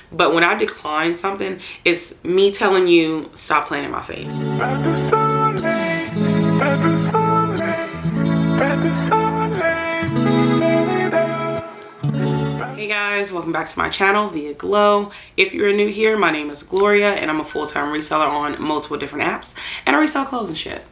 But when I decline something, it's me telling you, stop playing in my face. Hey guys, welcome back to my channel via Glow. If you're new here, my name is Gloria and I'm a full-time reseller on multiple different apps, and I resell clothes and shit.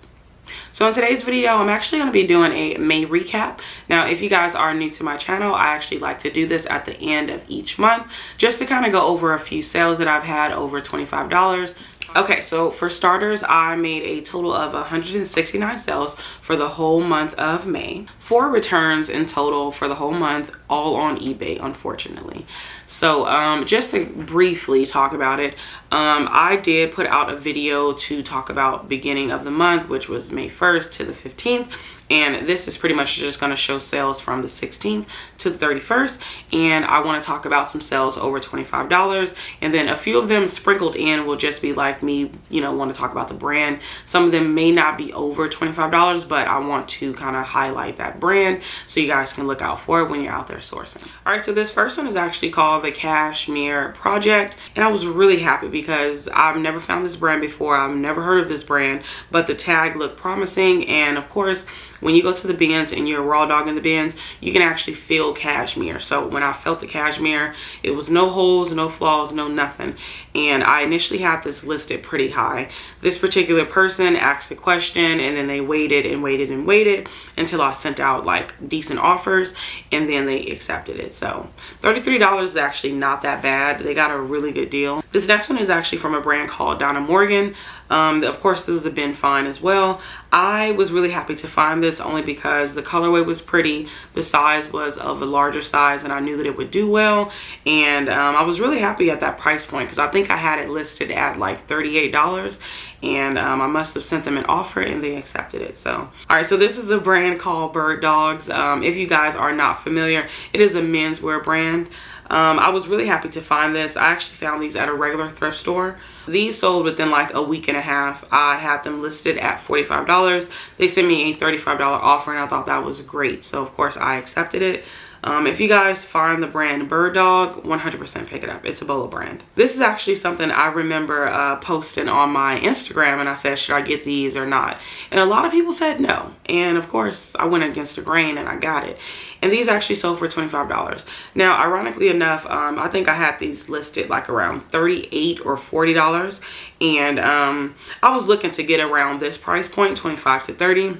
So in today's video, I'm actually going to be doing a May recap. Now, if you guys are new to my channel, I actually like to do this at the end of each month just to kind of go over a few sales that I've had over $25. Okay, so for starters, I made a total of 169 sales for the whole month of May. 4 returns in total for the whole month, all on eBay, unfortunately. So just to briefly talk about it, I did put out a video to talk about beginning of the month, which was May 1st to the 15th. And this is pretty much just going to show sales from the 16th to the 31st. And I want to talk about some sales over $25. And then a few of them sprinkled in will just be like me, you know, want to talk about the brand. Some of them may not be over $25, but I want to kind of highlight that brand so you guys can look out for it when you're out there sourcing. All right, so this first one is actually called the Cashmere Project. And I was really happy because I've never found this brand before. I've never heard of this brand, but the tag looked promising. And of course, when you go to the bins and you're raw dog in the bins, you can actually feel cashmere. So when I felt the cashmere, it was no holes, no flaws, no nothing. And I initially had this listed pretty high. This particular person asked a question and then they waited and waited and waited until I sent out like decent offers, and then they accepted it. So $33 is actually not that bad. They got a really good deal. This next one is actually from a brand called Donna Morgan. Of course, this was a bin find as well. I was really happy to find this only because the colorway was pretty, the size was of a larger size, and I knew that it would do well. And I was really happy at that price point because I think I had it listed at like $38, and I must have sent them an offer and they accepted it. So all right, so this is a brand called Bird Dogs. If you guys are not familiar, it is a menswear brand. I was really happy to find this. I actually found these at a regular thrift store. These sold within like a week and a half. I had them listed at $45. They sent me a $35 offer and I thought that was great. So of course I accepted it. If you guys find the brand Bird Dog, 100% pick it up. It's a Bolo brand. This is actually something I remember posting on my Instagram, and I said, should I get these or not? And a lot of people said no. And of course, I went against the grain and I got it. And these actually sold for $25. Now, ironically enough, I think I had these listed like around $38 or $40. And I was looking to get around this price point, $25 to $30.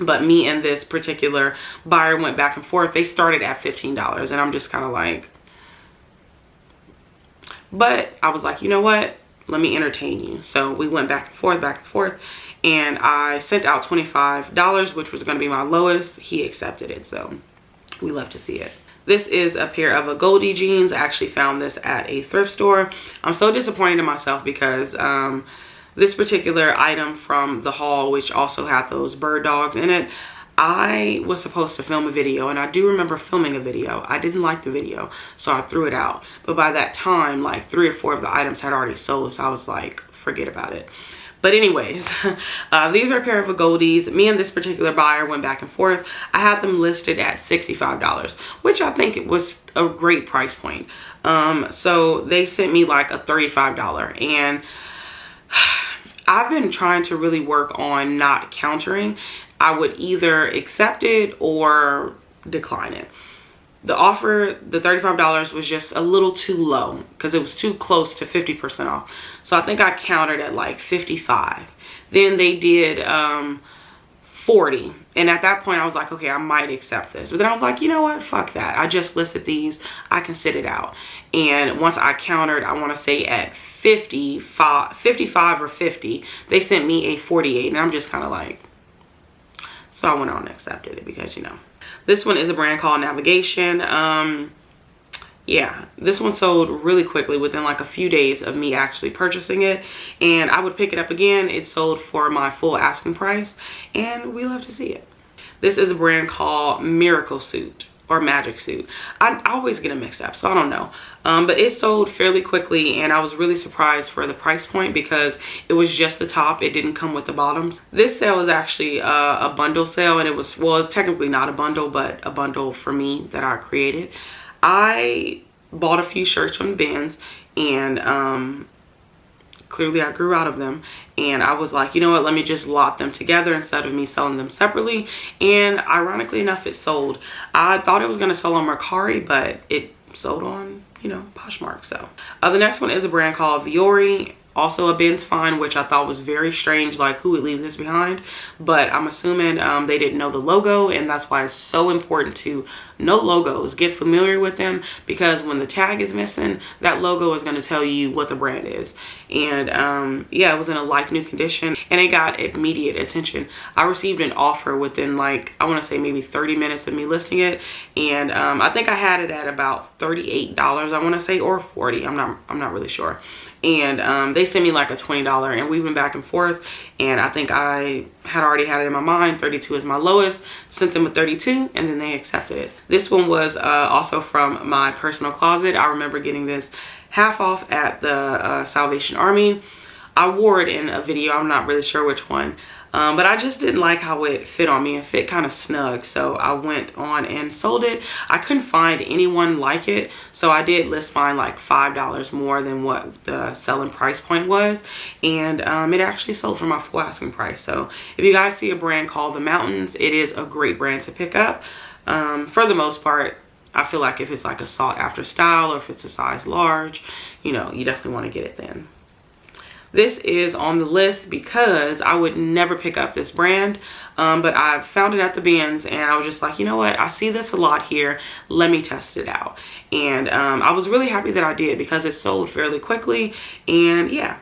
But me and this particular buyer went back and forth. They started at $15, and I'm just kind of like, but I was like, you know what? Let me entertain you. So we went back and forth, and I sent out $25, which was going to be my lowest. He accepted it, so we love to see it. This is a pair of Goldie jeans. I actually found this at a thrift store. I'm so disappointed in myself because this particular item from the haul, which also had those bird dogs in it, I was supposed to film a video, and I do remember filming a video. I didn't like the video, so I threw it out. But by that time, like 3 or 4 of the items had already sold, so I was like, forget about it. But anyways, these are a pair of Goldies. Me and this particular buyer went back and forth. I had them listed at $65, which I think it was a great price point. So they sent me like a $35, and I've been trying to really work on not countering. I would either accept it or decline it. The offer, the $35, was just a little too low because it was too close to 50% off. So I think I countered at like 55. Then they did 40. And at that point I was like, okay, I might accept this. But then I was like, you know what? Fuck that. I just listed these. I can sit it out. And once I countered, I want to say at 55 or 50, they sent me a 48. And I'm just kind of like, so I went on and accepted it because, you know. This one is a brand called Navigation. Yeah, this one sold really quickly within like a few days of me actually purchasing it, and I would pick it up again. It sold for my full asking price, and we love to see it. This is a brand called Miracle Suit or Magic Suit. I always get them mixed up, so I don't know. But it sold fairly quickly, and I was really surprised for the price point because it was just the top. It didn't come with the bottoms. This sale was actually a bundle sale, and it was, well, it's technically not a bundle, but a bundle for me that I created. I bought a few shirts from Ben's, and clearly I grew out of them, and I was like, you know what, let me just lot them together instead of me selling them separately. And ironically enough, it sold. I thought it was going to sell on Mercari, but it sold on, you know, Poshmark. So the next one is a brand called Vuori, also a Ben's find, which I thought was very strange, like who would leave this behind, but I'm assuming they didn't know the logo, and that's why it's so important to know logos, get familiar with them, because when the tag is missing, that logo is going to tell you what the brand is. And yeah, it was in a like new condition, and it got immediate attention. I received an offer within, like, I want to say maybe 30 minutes of me listing it, and I think I had it at about $38, I want to say, or 40, I'm not really sure. And they sent me like a $20, and we went back and forth, and I think I had already had it in my mind 32 is my lowest, sent them a 32, and then they accepted it. This one was also from my personal closet. I remember getting this half off at the Salvation Army. I wore it in a video, I'm not really sure which one, but I just didn't like how it fit on me. It fit kind of snug, so I went on and sold it. I couldn't find anyone like it, so I did list mine like $5 more than what the selling price point was, and it actually sold for my full asking price. So if you guys see a brand called The Mountains, it is a great brand to pick up. For the most part, I feel like if it's like a sought after style, or if it's a size large, you know, you definitely want to get it then. This is on the list because I would never pick up this brand, but I found it at the bins, and I was just like, you know what, I see this a lot here, let me test it out. And I was really happy that I did, because it sold fairly quickly. And yeah,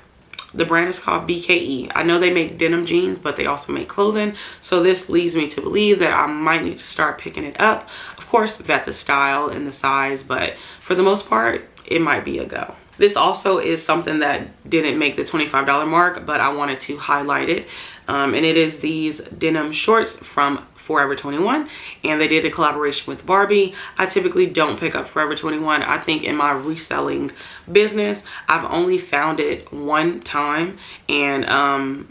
the brand is called BKE. I know they make denim jeans, but they also make clothing, so this leads me to believe that I might need to start picking it up. Of course, vet the style and the size, but for the most part, it might be a go. This also is something that didn't make the $25 mark, but I wanted to highlight it. And it is these denim shorts from Forever 21, and they did a collaboration with Barbie. I typically don't pick up Forever 21. I think in my reselling business, I've only found it one time, and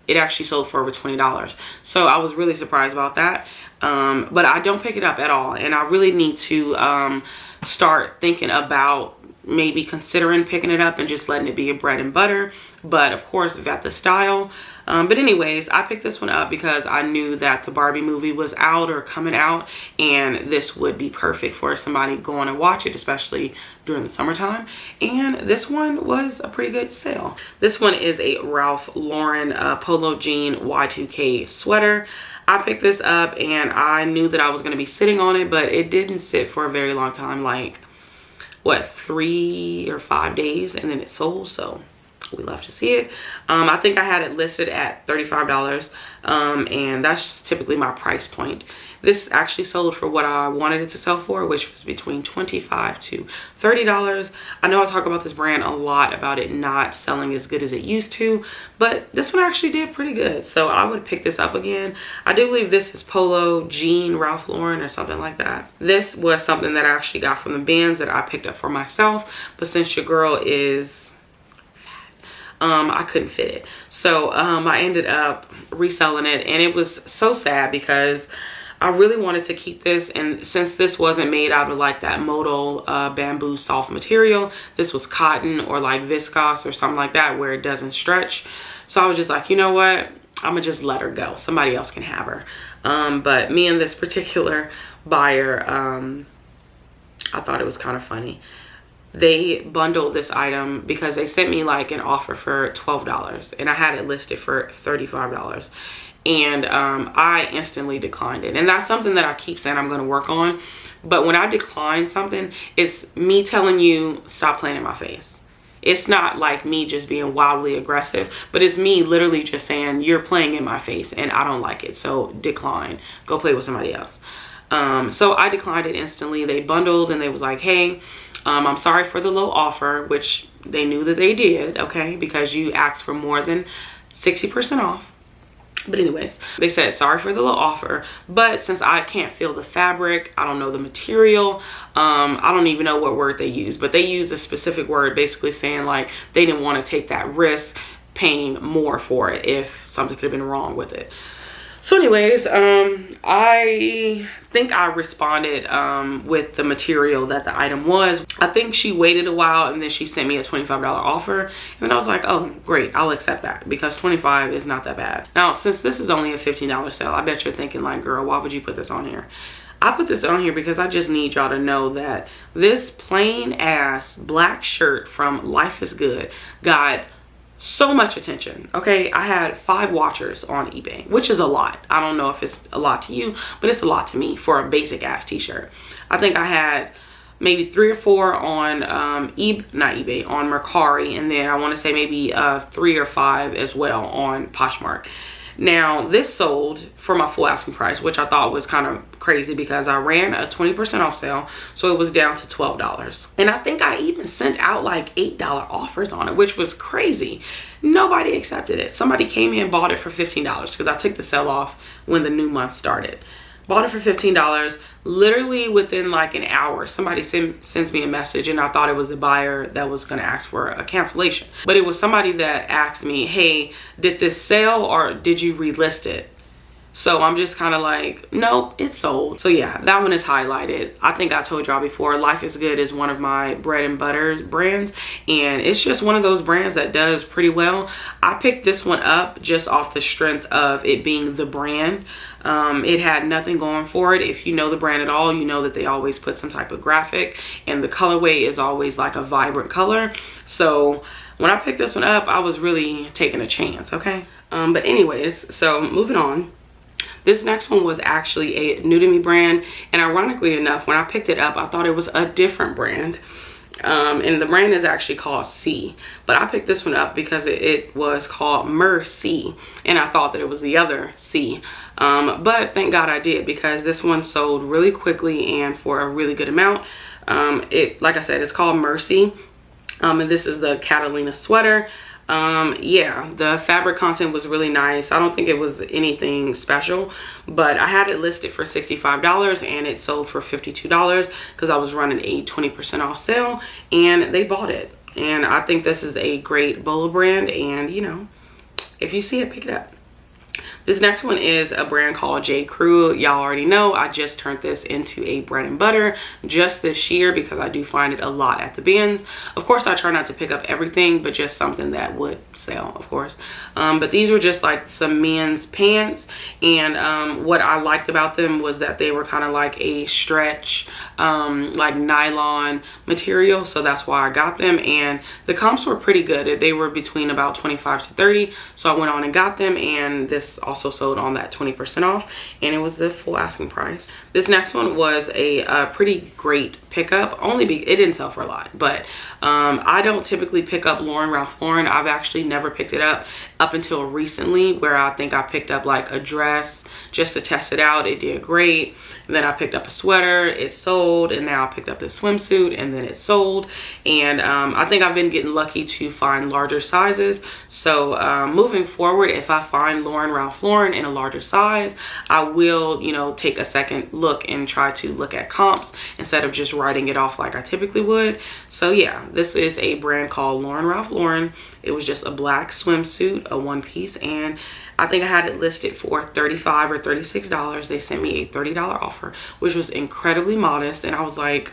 it actually sold for over $20. So I was really surprised about that. But I don't pick it up at all, and I really need to start thinking about maybe considering picking it up and just letting it be a bread and butter, but of course vet the style. But anyways, I picked this one up because I knew that the Barbie movie was out or coming out, and this would be perfect for somebody going to watch it, especially during the summertime. And this one was a pretty good sale. This one is a Ralph Lauren polo jean Y2K sweater. I picked this up, and I knew that I was going to be sitting on it, but it didn't sit for a very long time, like what, 3 or 5 days, and then it sold. So we love to see it. I think I had it listed at $35, and that's typically my price point. This actually sold for what I wanted it to sell for, which was between $25 to $30. I know I talk about this brand a lot, about it not selling as good as it used to, but this one actually did pretty good, so I would pick this up again. I do believe this is polo jean Ralph Lauren or something like that. This was something that I actually got from the bins that I picked up for myself, but since your girl is I couldn't fit it, so I ended up reselling it, and it was so sad because I really wanted to keep this, and since this wasn't made out of like that modal bamboo soft material, this was cotton or like viscose or something like that where it doesn't stretch. So I was just like, you know what, I'm gonna just let her go, somebody else can have her. But me and this particular buyer, I thought it was kind of funny. They bundled this item because they sent me like an offer for $12, and I had it listed for $35. And I instantly declined it, and that's something that I keep saying I'm going to work on. But when I decline something, it's me telling you stop playing in my face. It's not like me just being wildly aggressive, but it's me literally just saying you're playing in my face and I don't like it, so decline, go play with somebody else. So I declined it instantly. They bundled, and they was like, hey, I'm sorry for the low offer, which they knew that they did, okay, because you asked for more than 60% off. But anyways, they said sorry for the low offer, but since I can't feel the fabric, I don't know the material, I don't even know what word they used, but they used a specific word basically saying like they didn't want to take that risk paying more for it if something could have been wrong with it. So anyways, I think I responded with the material that the item was. I think she waited a while and then she sent me a $25 offer. And then I was like, oh, great, I'll accept that because $25 is not that bad. Now, since this is only a $15 sale, I bet you're thinking like, girl, why would you put this on here? I put this on here because I just need y'all to know that this plain ass black shirt from Life is Good got so much attention. Okay, I had 5 watchers on eBay, which is a lot. I don't know if it's a lot to you, but it's a lot to me for a basic ass t-shirt. I think I had maybe 3 or 4 on not eBay, on Mercari, and then I want to say maybe 3 or 5 as well on Poshmark. Now this sold for my full asking price, which I thought was kind of crazy because I ran a 20% off sale, so it was down to $12. And I think I even sent out like $8 offers on it, which was crazy. Nobody accepted it. Somebody came in, bought it for $15 because I took the sale off when the new month started. Bought it for $15. Literally within like an hour, somebody sends me a message, and I thought it was a buyer that was going to ask for a cancellation. But it was somebody that asked me, hey, did this sell or did you relist it? So I'm just kind of like, nope, it's sold. So yeah, that one is highlighted. I think I told y'all before, Life is Good is one of my bread and butter brands, and it's just one of those brands that does pretty well. I picked this one up just off the strength of it being the brand. It had nothing going for it. If you know the brand at all, you know that they always put some type of graphic, and the colorway is always like a vibrant color. So when I picked this one up, I was really taking a chance, okay? But anyways, so moving on. This next one was actually a new to me brand, and ironically enough, when I picked it up, I thought it was a different brand. And the brand is actually called 𝕬, but I picked this one up because it was called Mercari, and I thought that it was the other 𝕬. But thank God I did, because this one sold really quickly and for a really good amount. Like I said, it's called Mercari, and this is the Catalina sweater. Yeah, the fabric content was really nice. I don't think it was anything special, but I had it listed for $65 and it sold for $52 because I was running a 20% off sale, and they bought it. And I think this is a great Bolo brand, and you know, if you see it, pick it up. This next one is a brand called J. Crew. Y'all already know I just turned this into a bread and butter just this year because I do find it a lot at the bins. Of course, I try not to pick up everything, but just something that would sell, of course. But these were just like some men's pants, and what I liked about them was that they were kind of like a stretch, like nylon material, so that's why I got them. And the comps were pretty good. They were between about 25 to 30, so I went on and got them, and this also sold on that 20% off, and it was the full asking price. This next one was a pretty great pickup, it didn't sell for a lot, but I don't typically pick up Ralph Lauren. I've actually never picked it up until recently, where I think I picked up like a dress just to test it out. It did great. And then I picked up a sweater, it sold, and now I picked up this swimsuit, and then it sold. And I think I've been getting lucky to find larger sizes. So moving forward, if I find Ralph Lauren in a larger size, I will, you know, take a second look and try to look at comps instead of just writing it off like I typically would. So yeah, this is a brand called Ralph Lauren. It was just a black swimsuit, a one piece, and I think I had it listed for $35 or $36. They sent me a $30 offer, which was incredibly modest, and I was like,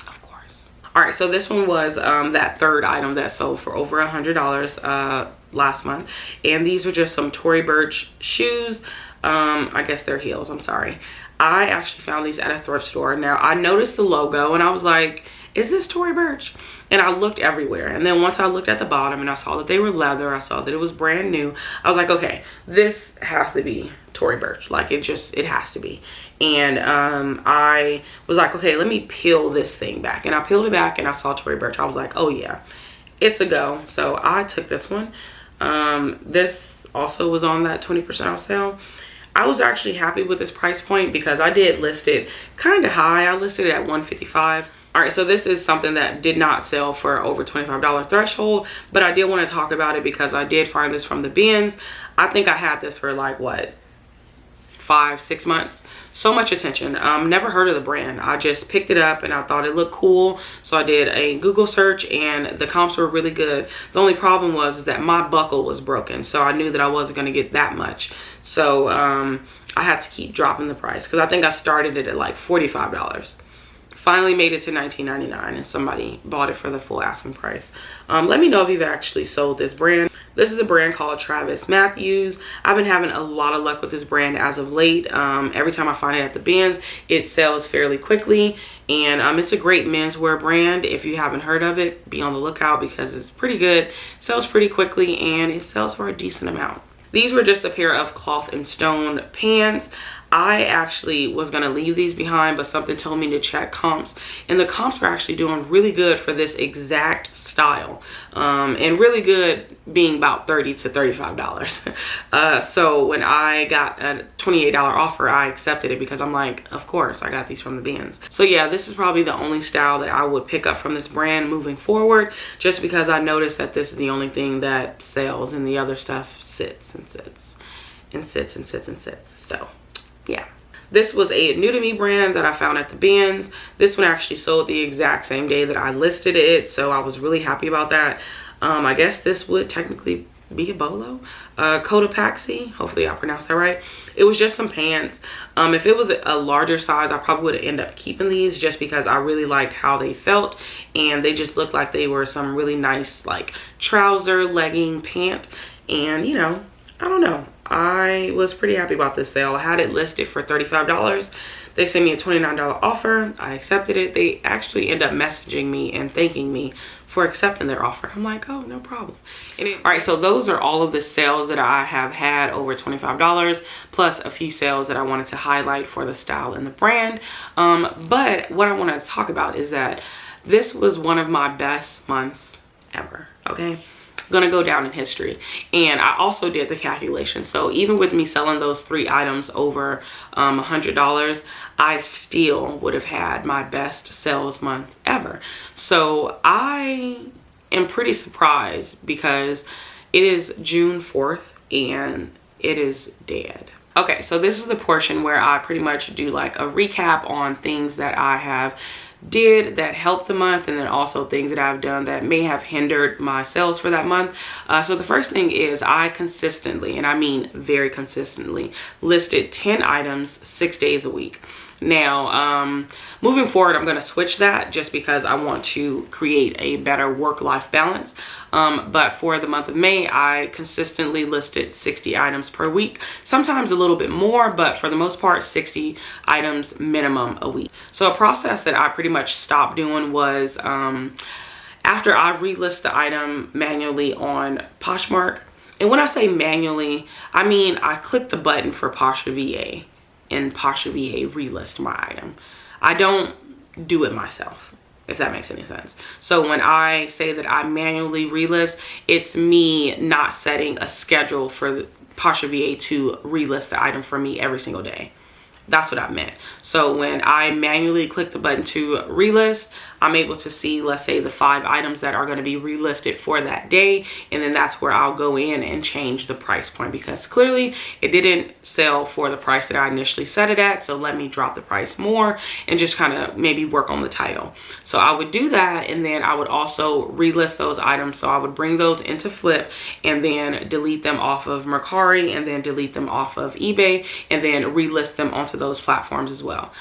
of course. All right, so this one was that third item that sold for over $100 last month, and these were just some Tory Burch shoes. I guess they're heels, I'm sorry. I actually found these at a thrift store. Now, I noticed the logo and I was like, is this Tory Burch? And I looked everywhere, and then once I looked at the bottom and I saw that they were leather, I saw that it was brand new, I was like, okay, this has to be Tory Burch. Like, it has to be. And I was like, okay, let me peel this thing back, and I peeled it back and I saw Tory Burch. I was like, oh yeah, it's a go. So I took this one. This also was on that 20% off sale. I was actually happy with this price point because I did list it kind of high. I listed it at $155. All right, so this is something that did not sell for over $25 threshold, but I did want to talk about it because I did find this from the bins. I think I had this for like, what, 5-6 months. So much attention. Never heard of the brand. I just picked it up and I thought it looked cool, so I did a Google search and the comps were really good. The only problem was that my buckle was broken, so I knew that I wasn't going to get that much. So I had to keep dropping the price because I think I started it at like $45. Finally made it to $19.99 and somebody bought it for the full asking price. Let me know if you've actually sold this brand. This is a brand called Travis Matthews. I've been having a lot of luck with this brand as of late. Every time I find it at the bins, it sells fairly quickly. And it's a great menswear brand. If you haven't heard of it, be on the lookout because it's pretty good. It sells pretty quickly and it sells for a decent amount. These were just a pair of cloth and stone pants. I actually was going to leave these behind, but something told me to check comps, and the comps are actually doing really good for this exact style, and really good being about $30 to $35. So when I got a $28 offer, I accepted it because I'm like, of course, I got these from the bins. So yeah, this is probably the only style that I would pick up from this brand moving forward, just because I noticed that this is the only thing that sells and the other stuff sits and sits and sits and sits and sits. So yeah, this was a new to me brand that I found at the bins. This one actually sold the exact same day that I listed it, so I was really happy about that. I guess this would technically be a bolo, Cotopaxi, hopefully I pronounced that right. It was just some pants. If it was a larger size, I probably would end up keeping these just because I really liked how they felt, and they just looked like they were some really nice like trouser legging pant. And you know, I don't know, I was pretty happy about this sale. I had it listed for $35. They sent me a $29 offer. I accepted it. They actually end up messaging me and thanking me for accepting their offer. I'm like, oh, no problem. All right, so those are all of the sales that I have had over $25, plus a few sales that I wanted to highlight for the style and the brand. But what I want to talk about is that this was one of my best months ever, okay? Gonna go down in history. And I also did the calculation, so even with me selling those 3 items over $100, I still would have had my best sales month ever. So I am pretty surprised because it is June 4th and it is dead. Okay, so this is the portion where I pretty much do like a recap on things that I have did that helped the month, and then also things that I've done that may have hindered my sales for that month. So the first thing is I consistently, and I mean very consistently, listed 10 items 6 days a week. Now, moving forward, I'm going to switch that just because I want to create a better work-life balance. But for the month of May, I consistently listed 60 items per week, sometimes a little bit more, but for the most part, 60 items minimum a week. So a process that I pretty much stopped doing was after I relist the item manually on Poshmark. And when I say manually, I mean I click the button for 𝕃𝕗𝕉 VA and 𝕃𝕗𝕉 VA relist my item. I don't do it myself, if that makes any sense. So when I say that I manually relist, it's me not setting a schedule for 𝕃𝕗𝕉 VA to relist the item for me every single day. That's what I meant. So when I manually click the button to relist, I'm able to see, let's say, the 5 items that are going to be relisted for that day, and then that's where I'll go in and change the price point, because clearly it didn't sell for the price that I initially set it at, so let me drop the price more and just kind of maybe work on the title. So I would do that, and then I would also relist those items. So I would bring those into Flip and then delete them off of Mercari, and then delete them off of eBay, and then relist them onto those platforms as well.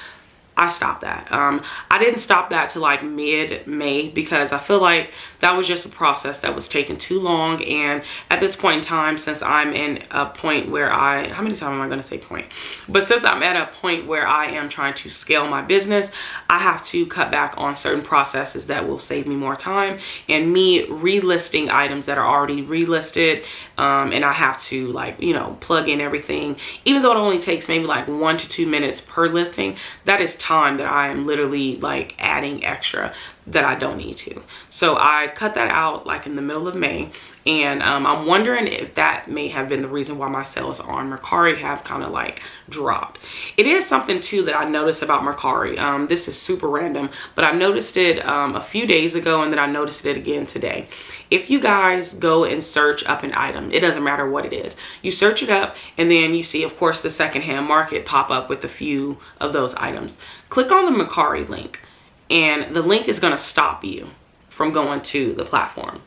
I stopped that. I didn't stop that till like mid-May because I feel like that was just a process that was taking too long. And at this point in time, since I'm in a point where how many times am I going to say point? But since I'm at a point where I am trying to scale my business, I have to cut back on certain processes that will save me more time. And me relisting items that are already relisted, and I have to, like, you know, plug in everything, even though it only takes maybe like 1 to 2 minutes per listing, that is time that I am literally like adding extra. that I don't need to. So I cut that out like in the middle of May, and I'm wondering if that may have been the reason why my sales on Mercari have kind of like dropped. It is something too that I noticed about Mercari. This is super random, but I noticed it a few days ago, and then I noticed it again today. If you guys go and search up an item, it doesn't matter what it is, you search it up, and then you see, of course, the secondhand market pop up with a few of those items. Click on the Mercari link, and the link is going to stop you from going to the platform.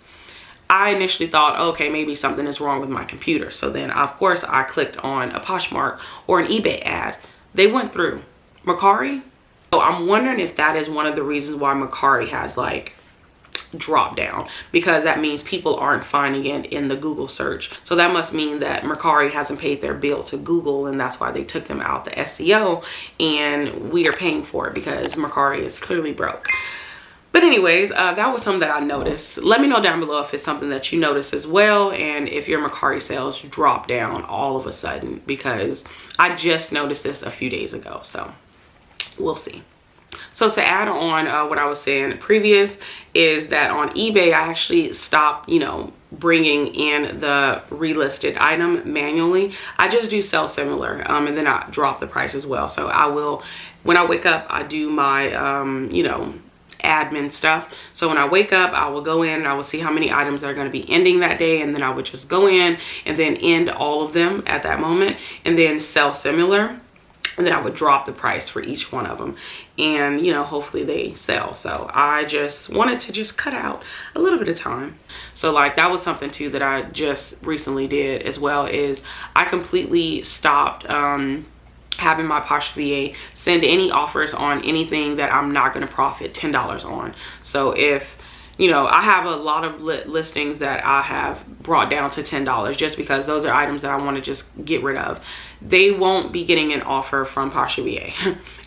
I initially thought, okay, maybe something is wrong with my computer. So then, of course, I clicked on a Poshmark or an eBay ad. They went through. Mercari? So I'm wondering if that is one of the reasons why Mercari has like dropped down, because that means people aren't finding it in the Google search. So that must mean that Mercari hasn't paid their bill to Google, and that's why they took them out the SEO, and we are paying for it because Mercari is clearly broke. But anyways, that was something that I noticed. Let me know down below if it's something that you notice as well, and if your Mercari sales drop down all of a sudden, because I just noticed this a few days ago. So we'll see. So to add on what I was saying previous is that on eBay, I actually stopped, you know, bringing in the relisted item manually. I just do sell similar, and then I drop the price as well. So I will, when I wake up, I do my, you know, admin stuff. So when I wake up, I will go in and I will see how many items are going to be ending that day, and then I would just go in and then end all of them at that moment, and then sell similar, and then I would drop the price for each one of them, and you know, hopefully they sell. So I just wanted to just cut out a little bit of time. So like that was something too that I just recently did as well, is I completely stopped having my Posh VA send any offers on anything that I'm not going to profit $10 on. So if, you know, I have a lot of listings that I have brought down to $10 just because those are items that I want to just get rid of. They won't be getting an offer from Posh VA.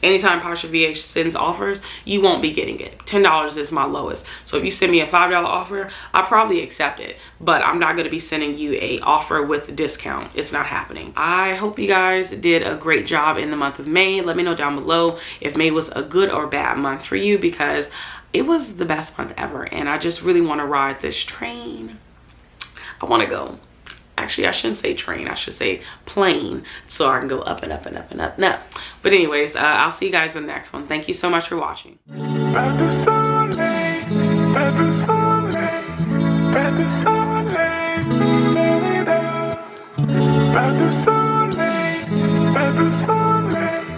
Anytime Posh VA sends offers, you won't be getting it. $10 is my lowest. So if you send me a $5 offer, I'll probably accept it, but I'm not going to be sending you a offer with a discount. It's not happening. I hope you guys did a great job in the month of May. Let me know down below if May was a good or bad month for you, because it was the best month ever, and I just really want to ride this train. I want to go, actually I shouldn't say train, I should say plane, so I can go up and up and up and up and up. But anyways, I'll see you guys in the next one. Thank you so much for watching. ♪